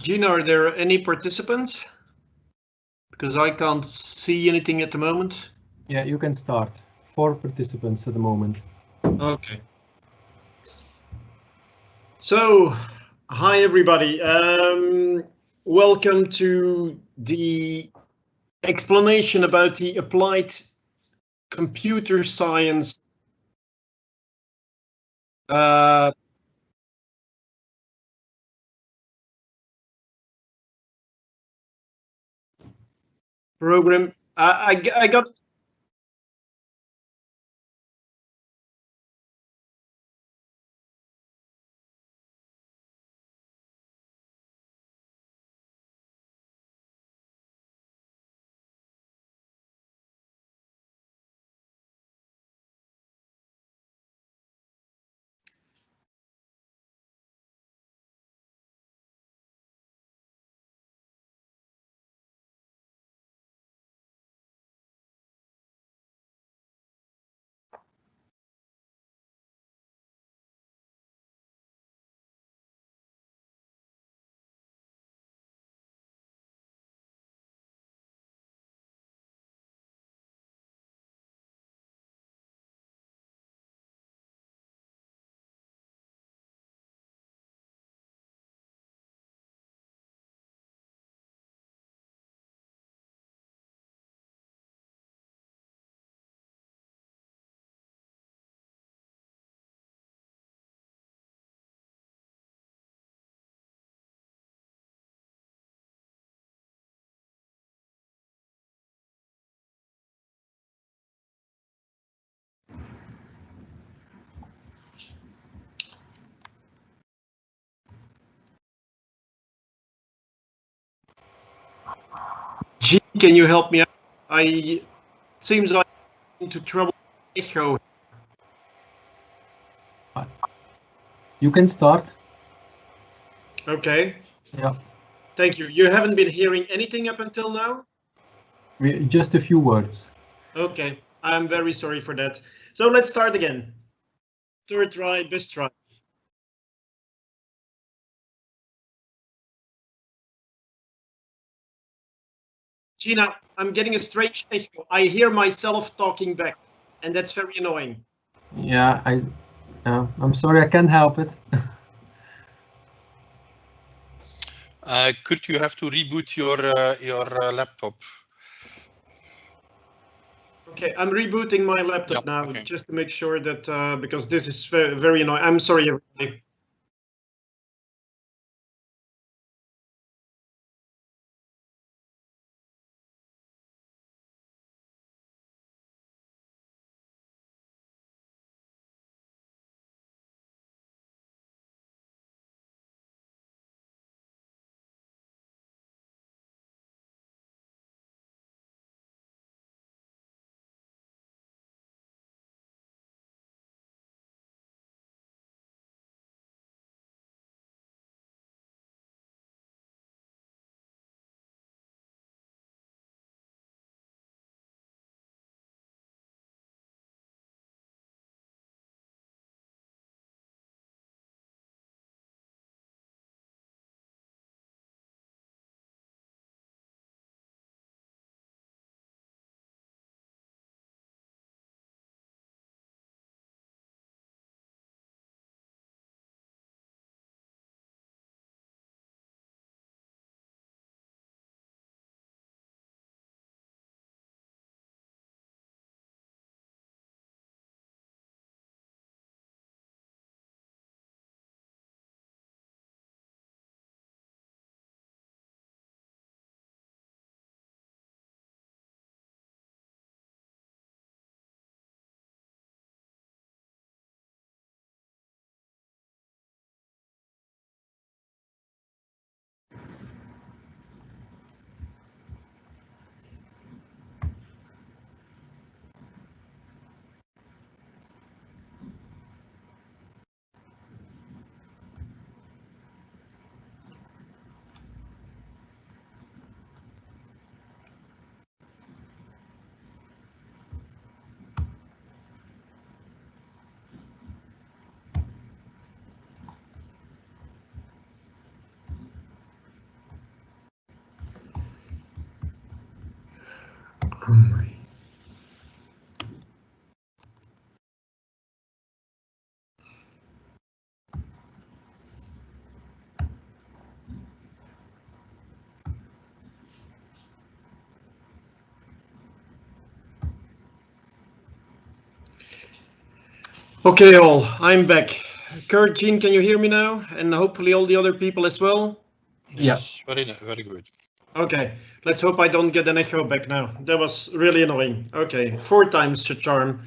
Gina, are there any participants? Because I can't see anything at the moment. Yeah, you can start. 4 participants at the moment. Okay. So, hi everybody. Welcome to the explanation about the applied computer science program. I got. Gee, can you help me out? It seems I'm into trouble with echo. You can start. Okay. Yeah. Thank you. You haven't been hearing anything up until now? Just a few words. Okay. I'm very sorry for that. So let's start again. Third try, best try. Gina, I'm getting a strange echo. I hear myself talking back, and that's very annoying. Yeah, I'm sorry, I can't help it. Could you have to reboot your laptop? Okay, I'm rebooting my laptop now, okay. just to make sure that because this is very, very annoying. I'm sorry, everybody. Okay, all, I'm back. Kurt, Jean, can you hear me now? And hopefully all the other people as well? Yes, very good. Okay, let's hope I don't get an echo back now. That was really annoying. Okay, 4 times the charm.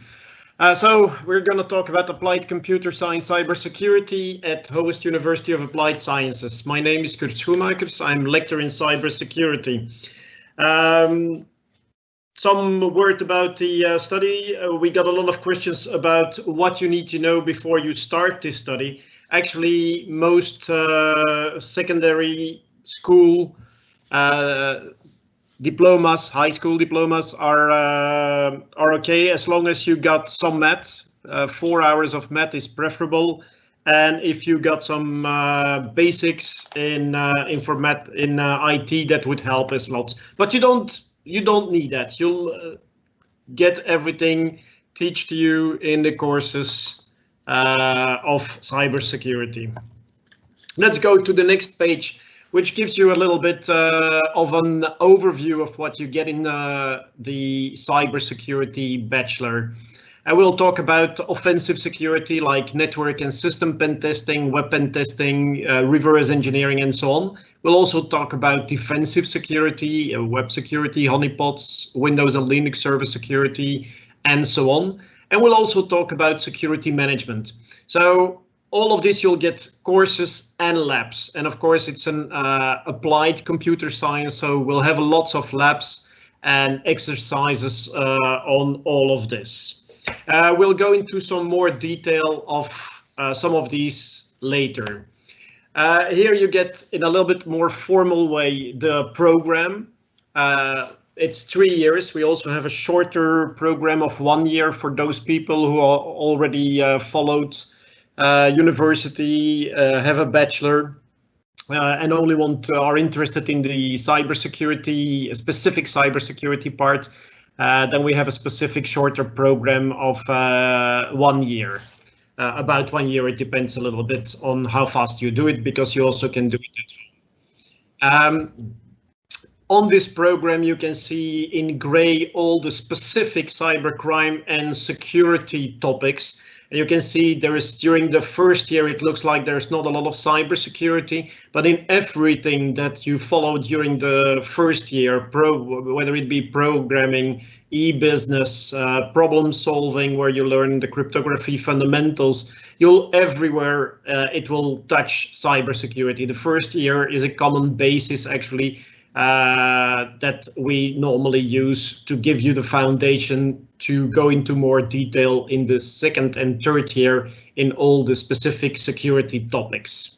So we're going to talk about applied computer science cybersecurity at Howest University of Applied Sciences. My name is Kurt Schoenmakers. I'm lecturer in cybersecurity. Some word about the study. We got a lot of questions about what you need to know before you start this study. Actually, most secondary school diplomas, high school diplomas are okay as long as you got some math. 4 hours of math is preferable, and if you got some basics in IT, that would help as lot. But you don't need that. You'll get everything teach to you in the courses of cybersecurity. Let's go to the next page, which gives you a little bit of an overview of what you get in the cybersecurity bachelor. I will talk about offensive security like network and system pen testing, web pen testing, reverse engineering, and so on. We'll also talk about defensive security, web security, honeypots, Windows and Linux server security, and so on. And we'll also talk about security management. So all of this you'll get courses and labs. And of course, it's an applied computer science, so we'll have lots of labs and exercises on all of this. We'll go into some more detail of some of these later. Here you get, in a little bit more formal way, the program. It's 3 years. We also have a shorter program of 1 year for those people who are already followed university, have a bachelor, and only are interested in the cybersecurity, specific cybersecurity part. Then we have a specific shorter program of 1 year, about 1 year. It depends a little bit on how fast you do it, because you also can do it at home. On this program, you can see in gray all the specific cybercrime and security topics. And you can see there is, during the first year, it looks like there's not a lot of cybersecurity, but in everything that you follow during the first year, whether it be programming, e-business, problem solving, where you learn the cryptography fundamentals, you'll everywhere it will touch cybersecurity. The first year is a common basis, actually, that we normally use to give you the foundation to go into more detail in the second and third year in all the specific security topics.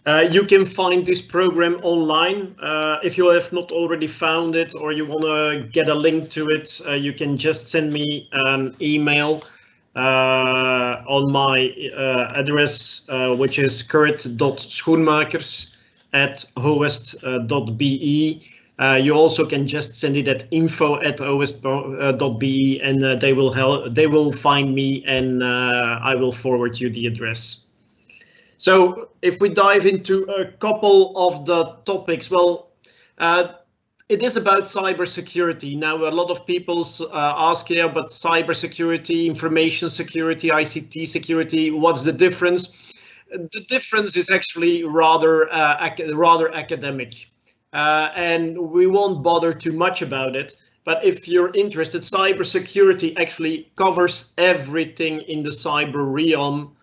You can find this program online. If you have not already found it, or you want to get a link to it, you can just send me an email on my address, which is kurt.schoenmakers@howest.be. You also can just send it at info@howest.be, and they will find me, and I will forward you the address. So if we dive into a couple of the topics, well, it is about cybersecurity. Now, a lot of people ask, yeah, but cybersecurity, information security, ICT security, what's the difference? The difference is actually rather academic, and we won't bother too much about it. But if you're interested, cybersecurity actually covers everything in the cyber realm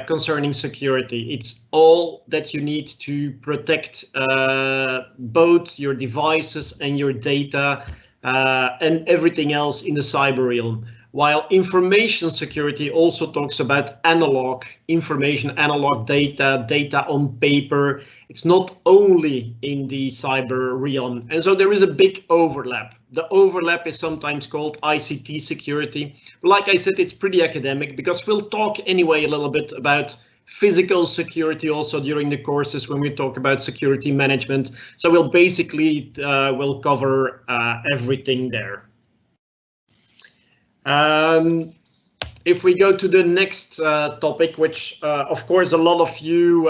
concerning security. It's all that you need to protect both your devices and your data and everything else in the cyber realm. While information security also talks about analog information, analog data, data on paper. It's not only in the cyber realm. And so there is a big overlap. The overlap is sometimes called ICT security. Like I said, it's pretty academic, because we'll talk anyway a little bit about physical security also during the courses when we talk about security management. So we'll basically we'll cover everything there. If we go to the next topic, which of course a lot of you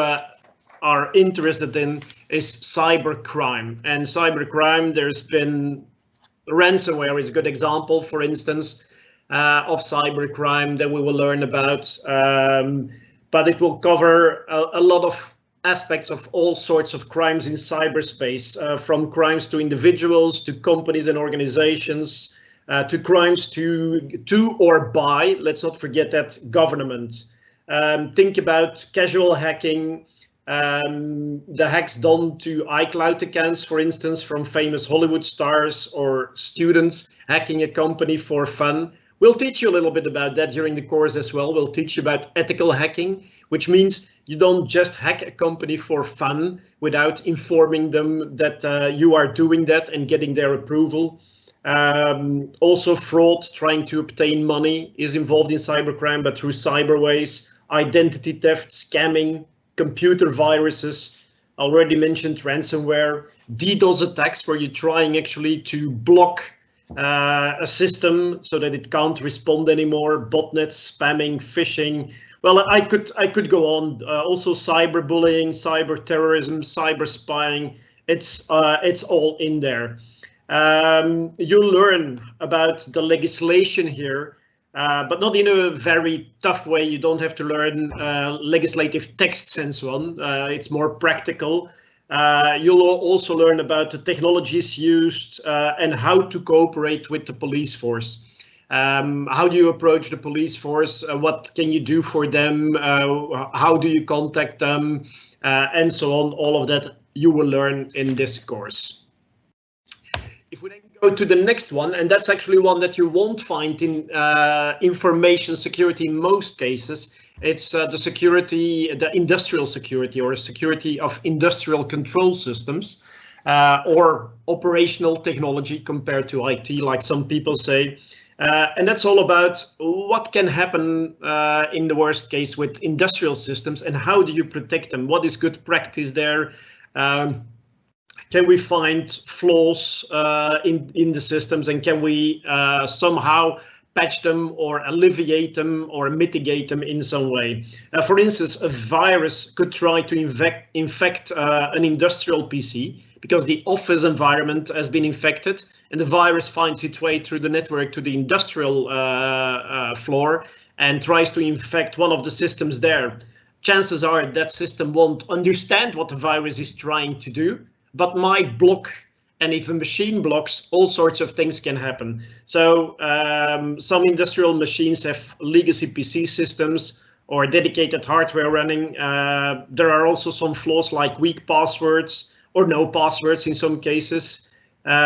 are interested in, is cybercrime. And cybercrime, there's been ransomware is a good example, for instance. of cybercrime that we will learn about, but it will cover a lot of aspects of all sorts of crimes in cyberspace, from crimes to individuals, to companies and organizations, to crimes to or by, let's not forget that, government. Think about casual hacking, the hacks done to iCloud accounts, for instance, from famous Hollywood stars, or students hacking a company for fun. We'll teach you a little bit about that during the course as well. We'll teach you about ethical hacking, which means you don't just hack a company for fun without informing them that you are doing that and getting their approval. Also, fraud, trying to obtain money, is involved in cybercrime, but through cyber ways. Identity theft, scamming, computer viruses, already mentioned ransomware, DDoS attacks, where you're trying actually to block a system so that it can't respond anymore, botnets, spamming, phishing. Well, I could go on. Also cyberbullying, cyber terrorism, cyber spying. It's all in there. You'll learn about the legislation here, but not in a very tough way. You don't have to learn legislative texts and so on. It's more practical. You'll also learn about the technologies used and how to cooperate with the police force. How do you approach the police force? What can you do for them? How do you contact them? And so on. All of that you will learn in this course. If we then go to the next one, and that's actually one that you won't find in information security in most cases, it's the security, the industrial security, or security of industrial control systems, or operational technology compared to IT, like some people say. And that's all about what can happen in the worst case with industrial systems, and how do you protect them? What is good practice there? Can we find flaws in the systems, and can we somehow patch them or alleviate them or mitigate them in some way? For instance, a virus could try to infect an industrial PC because the office environment has been infected, and the virus finds its way through the network to the industrial floor and tries to infect one of the systems there. Chances are that system won't understand what the virus is trying to do, but might block, and if a machine blocks, all sorts of things can happen. So some industrial machines have legacy PC systems or dedicated hardware running. There are also some flaws like weak passwords or no passwords in some cases.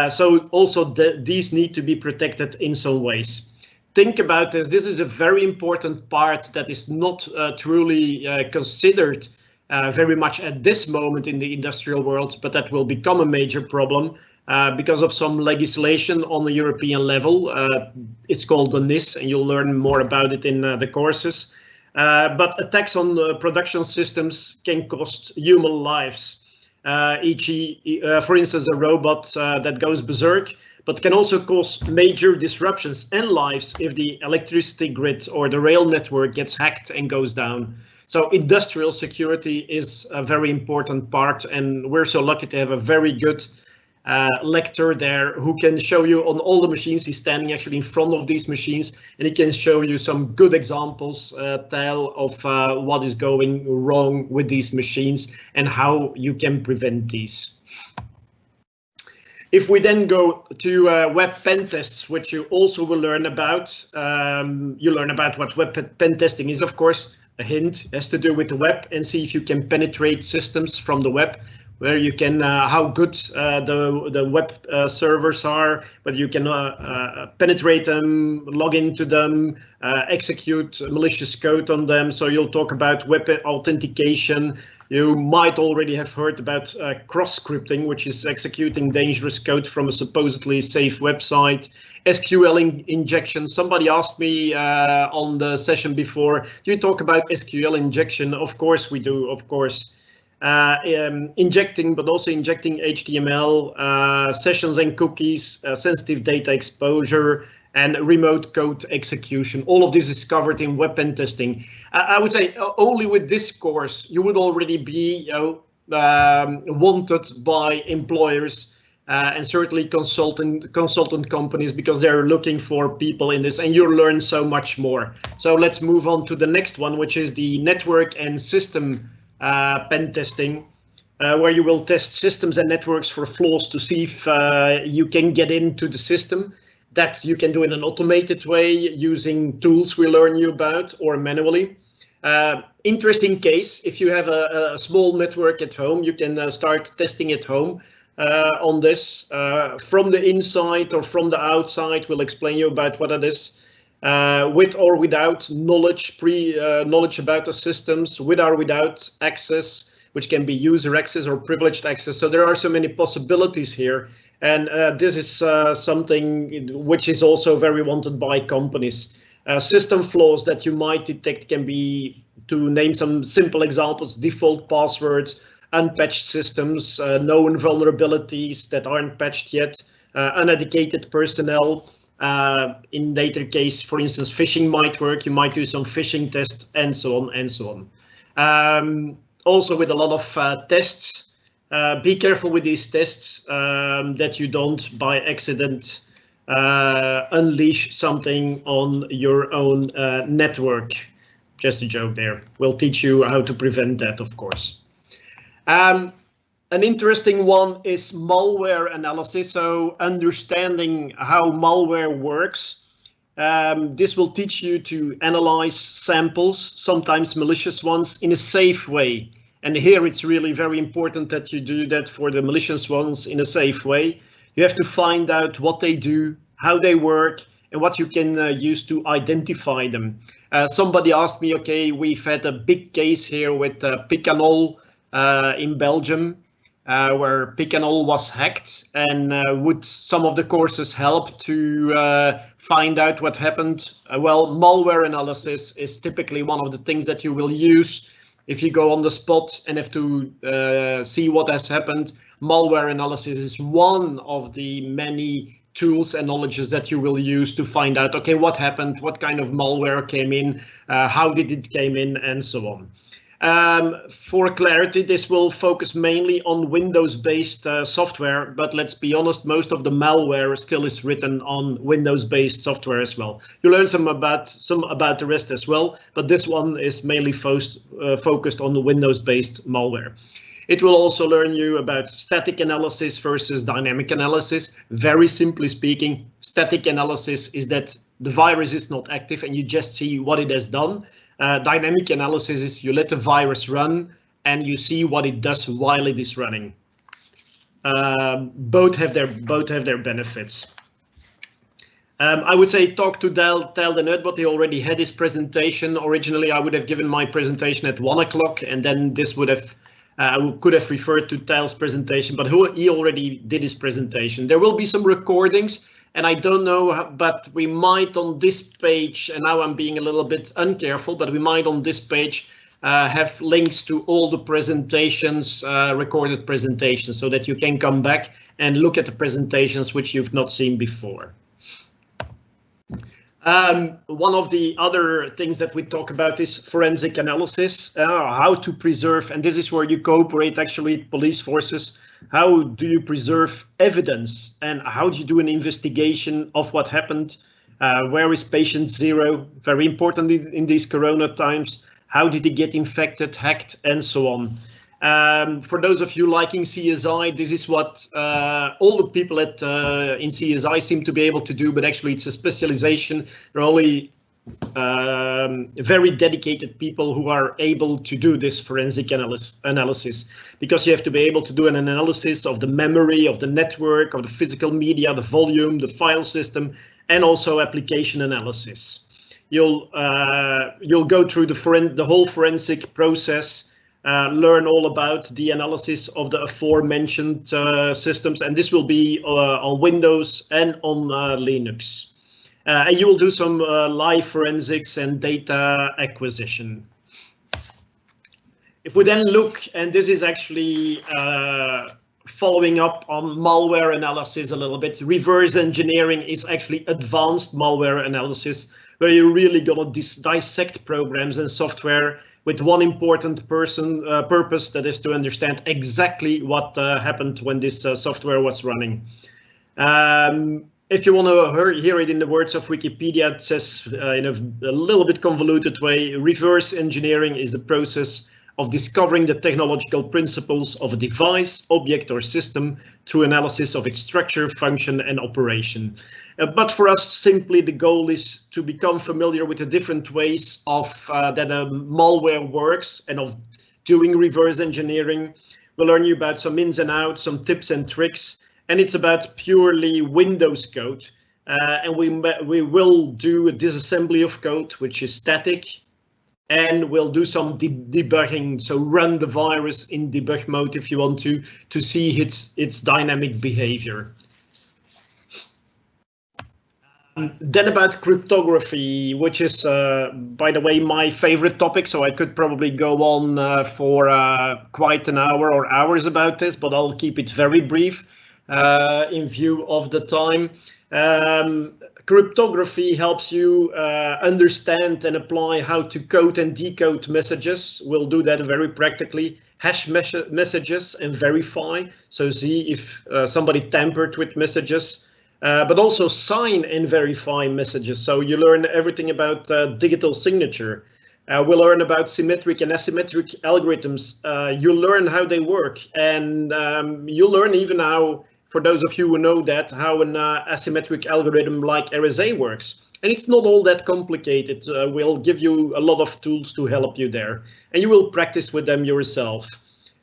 So also these need to be protected in some ways. Think about this. This is a very important part that is not truly considered very much at this moment in the industrial world, but that will become a major problem because of some legislation on the European level. It's called the NIS, and you'll learn more about it in the courses. But attacks on production systems can cost human lives. E.g., for instance, a robot that goes berserk, but can also cause major disruptions and lives if the electricity grid or the rail network gets hacked and goes down. So industrial security is a very important part, and we're so lucky to have a very good lecturer there who can show you on all the machines. He's standing actually in front of these machines, and he can show you some good examples, tell of what is going wrong with these machines and how you can prevent these. If we then go to web pen tests, which you also will learn about, you learn about what web pen testing is, of course. A hint has to do with the web, and see if you can penetrate systems from the web, where you can, how good the web servers are, whether you can penetrate them, log into them, execute malicious code on them. So you'll talk about web authentication. You might already have heard about cross-scripting, which is executing dangerous code from a supposedly safe website. SQL injection. Somebody asked me on the session before, do you talk about SQL injection? Of course we do, of course. Injecting, but also injecting HTML, sessions and cookies, sensitive data exposure, and remote code execution. All of this is covered in web pen testing. I would say only with this course, you would already be wanted by employers and certainly consultant companies, because they're looking for people in this, and you'll learn so much more. So let's move on to the next one, which is the network and system pen testing, where you will test systems and networks for flaws to see if you can get into the system. That you can do in an automated way using tools we learn you about, or manually. Interesting case, if you have a small network at home, you can start testing at home on this from the inside or from the outside. We'll explain you about what it is, with or without knowledge, knowledge about the systems, with or without access, which can be user access or privileged access. So there are so many possibilities here, and this is something which is also very wanted by companies. System flaws that you might detect can be, to name some simple examples, default passwords, unpatched systems, known vulnerabilities that aren't patched yet, uneducated personnel. In later case, for instance, phishing might work. You might do some phishing tests, and so on and so on. Also with a lot of tests, be careful with these tests that you don't by accident unleash something on your own network. Just a joke there. We'll teach you how to prevent that, of course. An interesting one is malware analysis, so understanding how malware works. This will teach you to analyze samples, sometimes malicious ones, in a safe way. And here it's really very important that you do that for the malicious ones in a safe way. You have to find out what they do, how they work, and what you can use to identify them. Somebody asked me, okay, we've had a big case here with Picanol in Belgium, where Picanol was hacked, and would some of the courses help to find out what happened? Well, malware analysis is typically one of the things that you will use if you go on the spot and have to see what has happened. Malware analysis is one of the many tools and knowledges that you will use to find out, okay, what happened, what kind of malware came in, how did it came in, and so on. For clarity, this will focus mainly on Windows-based software, but let's be honest, most of the malware still is written on Windows-based software as well. You learn some about the rest as well, but this one is mainly focused on the Windows-based malware. It will also learn you about static analysis versus dynamic analysis. Very simply speaking, static analysis is that the virus is not active and you just see what it has done. Dynamic analysis is you let the virus run and you see what it does while it is running. Both have their benefits. I would say talk to Tel the Nut, but he already had his presentation. Originally, I would have given my presentation at 1 o'clock, and then this would have could have referred to Tel's presentation, but he already did his presentation. There will be some recordings, and I don't know, but we might on this page, and now I'm being a little bit uncareful, but we might on this page have links to all the presentations, recorded presentations, so that you can come back and look at the presentations which you've not seen before. One of the other things that we talk about is forensic analysis, how to preserve, and this is where you cooperate actually with police forces. How do you preserve evidence, and how do you do an investigation of what happened? Where is patient zero? Very important in these corona times. How did he get infected, hacked, and so on? For those of you liking CSI, this is what all the people in CSI seem to be able to do, but actually it's a specialization. There are only very dedicated people who are able to do this forensic analysis, because you have to be able to do an analysis of the memory, of the network, of the physical media, the volume, the file system, and also application analysis. You'll go through the whole forensic process. Learn all about the analysis of the aforementioned systems, and this will be on Windows and on Linux. And you will do some live forensics and data acquisition. If we then look, and this is actually following up on malware analysis a little bit, reverse engineering is actually advanced malware analysis, where you're really gonna dissect programs and software with one important purpose, that is to understand exactly what happened when this software was running. If you want to hear it in the words of Wikipedia, it says in a little bit convoluted way, reverse engineering is the process of discovering the technological principles of a device, object, or system through analysis of its structure, function, and operation. But for us, simply the goal is to become familiar with the different ways of that a malware works and of doing reverse engineering. We'll learn you about some ins and outs, some tips and tricks, and it's about purely Windows code. And we will do a disassembly of code, which is static, and we'll do some debugging. So run the virus in debug mode if you want to see its dynamic behavior. Then about cryptography, which is, by the way, my favorite topic. So I could probably go on for quite an hour or hours about this, but I'll keep it very brief in view of the time. Cryptography helps you understand and apply how to code and decode messages. We'll do that very practically. Hash messages and verify. So see if somebody tampered with messages. But also sign and verify messages. So you learn everything about digital signature. We'll learn about symmetric and asymmetric algorithms. You'll learn how they work, and you'll learn even how, for those of you who know that, how an asymmetric algorithm like RSA works. And it's not all that complicated. We'll give you a lot of tools to help you there, and you will practice with them yourself.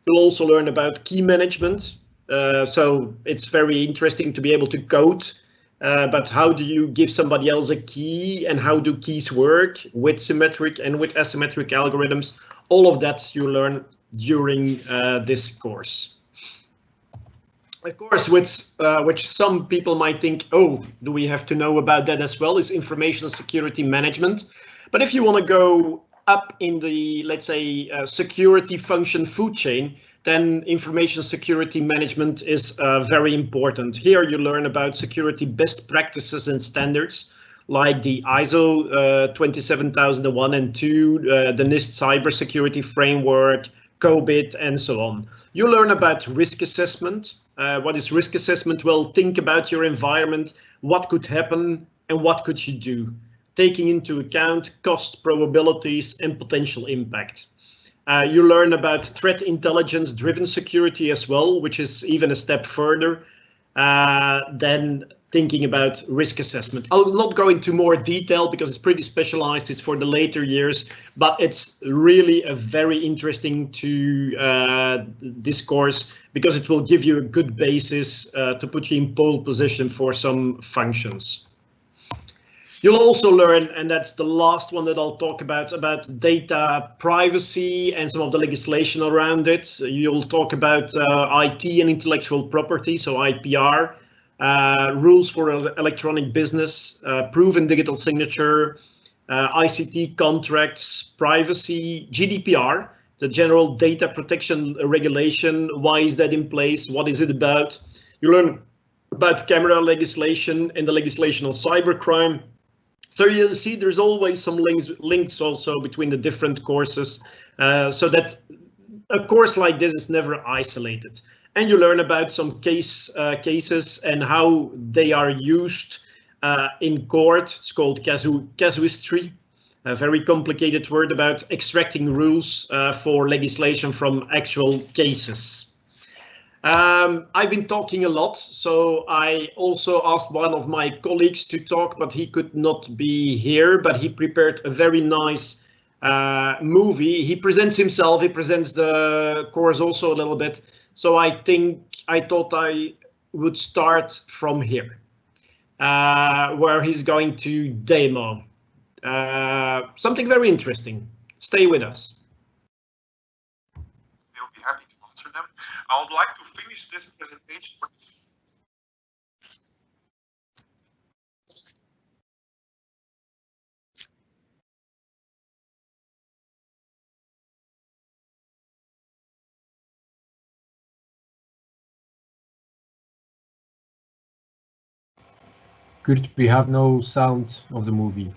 You'll also learn about key management. So it's very interesting to be able to code, but how do you give somebody else a key, and how do keys work with symmetric and with asymmetric algorithms? All of that you learn during this course. Of course, which some people might think, oh, do we have to know about that as well, is information security management. But if you want to go up in the, let's say, security function food chain, then information security management is very important. Here you learn about security best practices and standards, like the ISO 27001 and 2, the NIST cybersecurity framework, COBIT, and so on. You learn about risk assessment. What is risk assessment? Well, think about your environment, what could happen and what could you do, taking into account cost, probabilities, and potential impact. You learn about threat intelligence driven security as well, which is even a step further than thinking about risk assessment. I'll not go into more detail because it's pretty specialized. It's for the later years, but it's really a very interesting discourse because it will give you a good basis to put you in pole position for some functions. You'll also learn, and that's the last one that I'll talk about data privacy and some of the legislation around it. You'll talk about IT and intellectual property, so IPR, rules for electronic business, proven digital signature, ICT contracts, privacy, GDPR, the General Data Protection Regulation. Why is that in place? What is it about? You learn about camera legislation and the legislation on cybercrime. So you'll see there's always some links also between the different courses, so that a course like this is never isolated. And you learn about some cases and how they are used in court. It's called casuistry, a very complicated word about extracting rules for legislation from actual cases. I've been talking a lot, so I also asked one of my colleagues to talk, but he could not be here, but he prepared a very nice movie. He presents himself, he presents the course also a little bit. So I thought I would start from here, where he's going to demo something very interesting. Stay with us. We'll be happy to answer them. I would like to finish this presentation. Kurt, we have no sound of the movie,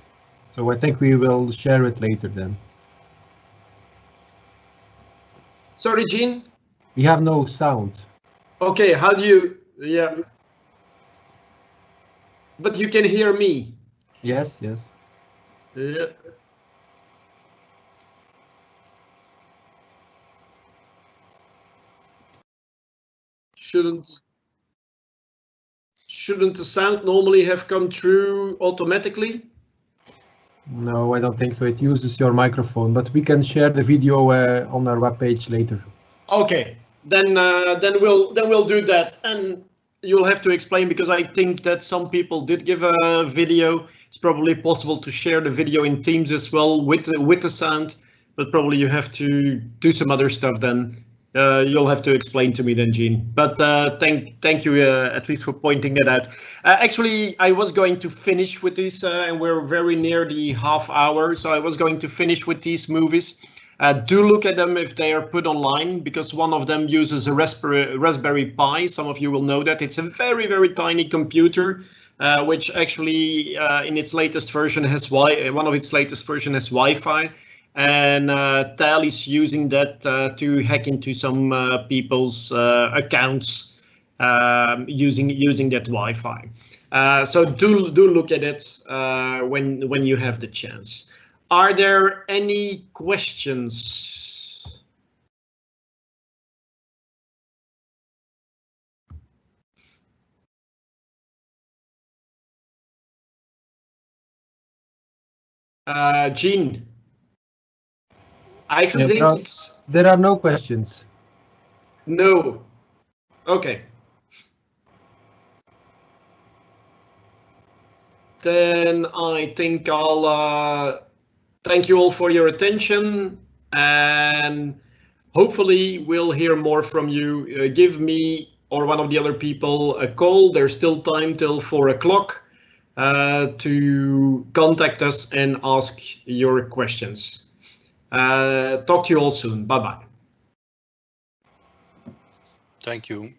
so I think we will share it later then. Sorry, Gene? We have no sound. Okay, how do you... Yeah. But you can hear me. Yes, yes. Yeah. Shouldn't the sound normally have come through automatically? No, I don't think so. It uses your microphone, but we can share the video on our webpage later. Okay, then we'll do that, and you'll have to explain, because I think that some people did give a video. It's probably possible to share the video in Teams as well with the sound, but probably you have to do some other stuff then. You'll have to explain to me then, Gene. But thank you at least for pointing that out. Actually, I was going to finish with this, and we're very near the half hour, so I was going to finish with these movies. Do look at them if they are put online, because one of them uses a Raspberry Pi. Some of you will know that. It's a very, very tiny computer, which actually in its latest version has one of its latest version has Wi-Fi. And Tal is using that to hack into some people's accounts using that Wi-Fi. So do look at it when you have the chance. Are there any questions? Gene? I actually think it's... There are no questions. No. Okay. Then I think I'll thank you all for your attention, and hopefully we'll hear more from you. Give me or one of the other people a call. There's still time till 4 o'clock to contact us and ask your questions. Talk to you all soon. Bye-bye. Thank you.